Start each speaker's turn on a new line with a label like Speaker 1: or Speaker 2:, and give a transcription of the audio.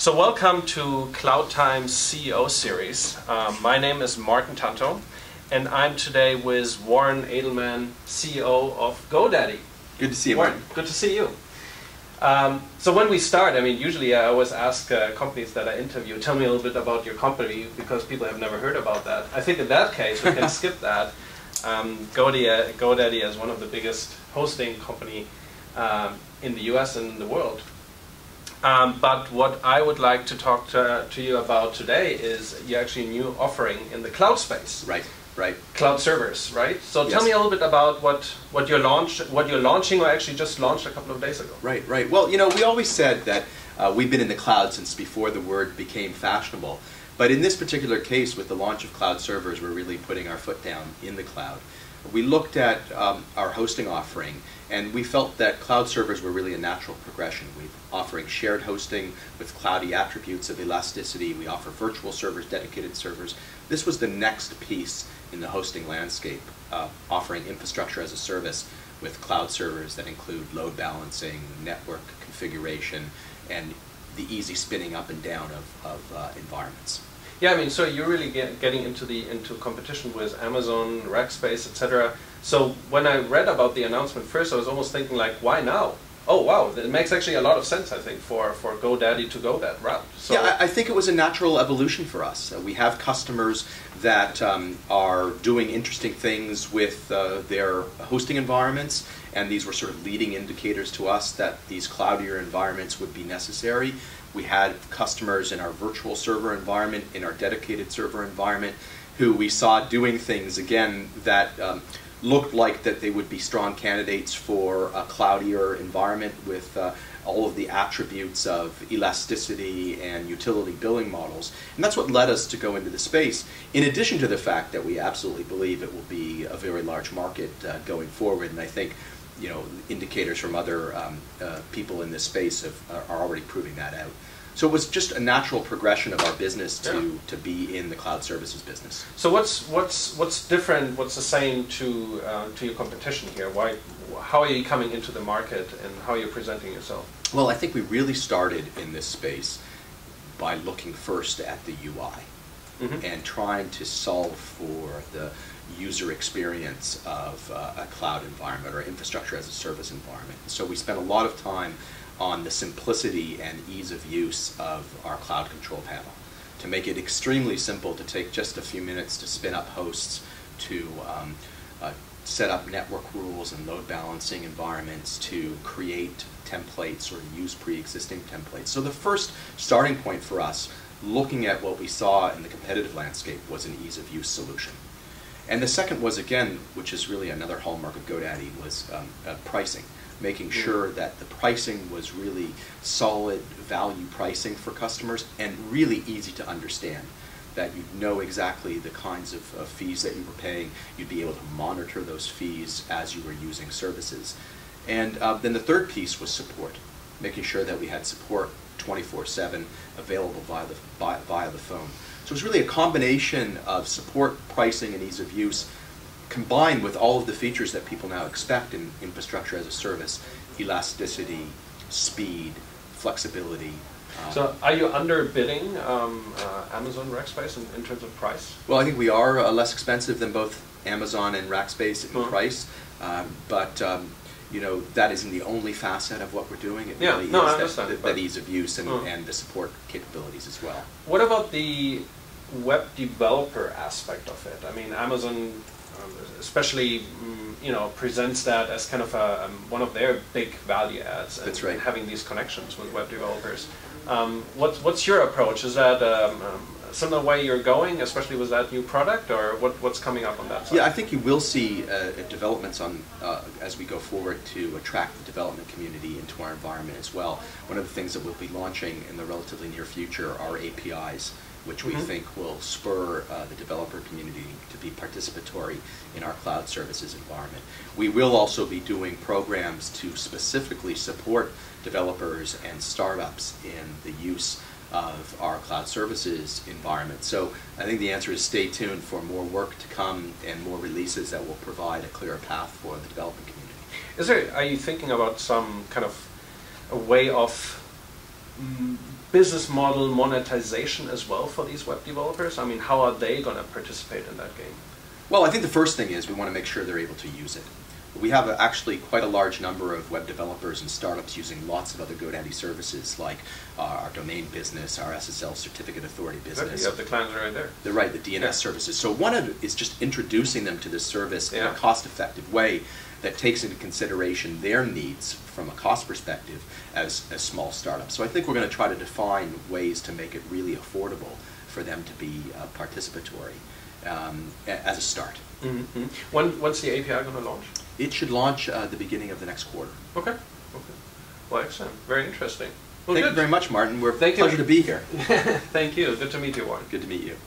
Speaker 1: So welcome to CloudTimes CEO series. My name is Martin Tantow, and I'm today with Warren Adelman, CEO of GoDaddy.
Speaker 2: Good to see you,
Speaker 1: Warren.
Speaker 2: Martin.
Speaker 1: Good to see you. So when we start, usually I always ask companies that I interview, tell me a little bit about your company, because people have never heard about that. I think in that case we can skip that. GoDaddy is one of the biggest hosting company in the US and in the world. But what I would like to talk to you about today is you're actually a new offering in the cloud space.
Speaker 2: Right, right.
Speaker 1: Cloud servers, right? So
Speaker 2: Yes.
Speaker 1: tell me a little bit about what you're launching, or actually just launched a couple of days ago.
Speaker 2: Right, right. Well, you know, we always said that we've been in the cloud since before the word became fashionable. But in this particular case, with the launch of cloud servers, we're really putting our foot down in the cloud. We looked at our hosting offering, and we felt that cloud servers were really a natural progression. We're offering shared hosting with cloudy attributes of elasticity. We offer virtual servers, dedicated servers. This was the next piece in the hosting landscape, offering infrastructure as a service with cloud servers that include load balancing, network configuration, and the easy spinning up and down of environments.
Speaker 1: Yeah, so you're really getting into competition with Amazon, Rackspace, etc. So when I read about the announcement first, I was almost thinking, like, why now? Oh wow, it makes actually a lot of sense, I think, for GoDaddy to go that route. So
Speaker 2: yeah, I think it was a natural evolution for us. We have customers that are doing interesting things with their hosting environments, and these were sort of leading indicators to us that these cloudier environments would be necessary. We had customers in our virtual server environment, in our dedicated server environment, who we saw doing things, again, that looked like that they would be strong candidates for a cloudier environment with all of the attributes of elasticity and utility billing models. And that's what led us to go into the space, in addition to the fact that we absolutely believe it will be a very large market going forward. And I think, you know, indicators from other people in this space are already proving that out. So it was just a natural progression of our business to be in the cloud services business.
Speaker 1: So what's different? What's the same to your competition here? How are you coming into the market, and how are you presenting yourself?
Speaker 2: Well, I think we really started in this space by looking first at the UI and trying to solve for the user experience of a cloud environment or infrastructure as a service environment. So we spent a lot of time on the simplicity and ease of use of our cloud control panel, to make it extremely simple to take just a few minutes to spin up hosts, to set up network rules and load balancing environments, to create templates or use pre-existing templates. So the first starting point for us, looking at what we saw in the competitive landscape, was an ease of use solution. And the second was, again, which is really another hallmark of GoDaddy, was pricing. Making sure that the pricing was really solid value pricing for customers and really easy to understand, that you'd know exactly the kinds of fees that you were paying. You'd be able to monitor those fees as you were using services. And then the third piece was support, making sure that we had support 24/7 available via the phone. So it was really a combination of support, pricing, and ease of use, combined with all of the features that people now expect in infrastructure as a service: elasticity, speed, flexibility.
Speaker 1: So are you underbidding Amazon, Rackspace in terms of price?
Speaker 2: Well, I think we are less expensive than both Amazon and Rackspace in price, but you know, that isn't the only facet of what we're doing. It really is that ease of use and the support capabilities as well.
Speaker 1: What about the web developer aspect of it? Amazon especially presents that as kind of one of their big value adds.
Speaker 2: That's right.
Speaker 1: Having these connections with web developers. What's your approach? Is that similar way you're going, especially with that new product, or what's coming up on that side?
Speaker 2: Yeah, I think you will see developments on as we go forward to attract the development community into our environment as well. One of the things that we'll be launching in the relatively near future are APIs, which we think will spur the developer community to be participatory in our cloud services environment. We will also be doing programs to specifically support developers and startups in the use of our cloud services environment. So I think the answer is stay tuned for more work to come and more releases that will provide a clearer path for the development community.
Speaker 1: Are you thinking about some kind of a way of business model monetization as well for these web developers? I mean, how are they going to participate in that game?
Speaker 2: Well, I think the first thing is we want to make sure they're able to use it. We have actually quite a large number of web developers and startups using lots of other GoDaddy services, like our domain business, our SSL certificate authority business.
Speaker 1: Exactly. You have the clients right there.
Speaker 2: They're right, the DNS services. So one of it is just introducing them to this service in a
Speaker 1: Yeah.
Speaker 2: cost-effective way that takes into consideration their needs from a cost perspective as small startups. So I think we're going to try to define ways to make it really affordable for them to be participatory as a start.
Speaker 1: Mm-hmm. When's the API going to launch?
Speaker 2: It should launch the beginning of the next quarter.
Speaker 1: Okay. Okay. Well, excellent. Very interesting. Well,
Speaker 2: Thank
Speaker 1: good.
Speaker 2: you very much, Martin. We're
Speaker 1: Thank
Speaker 2: pleasure
Speaker 1: you.
Speaker 2: to be here.
Speaker 1: Thank you. Good to meet you, Warren.
Speaker 2: Good to meet you.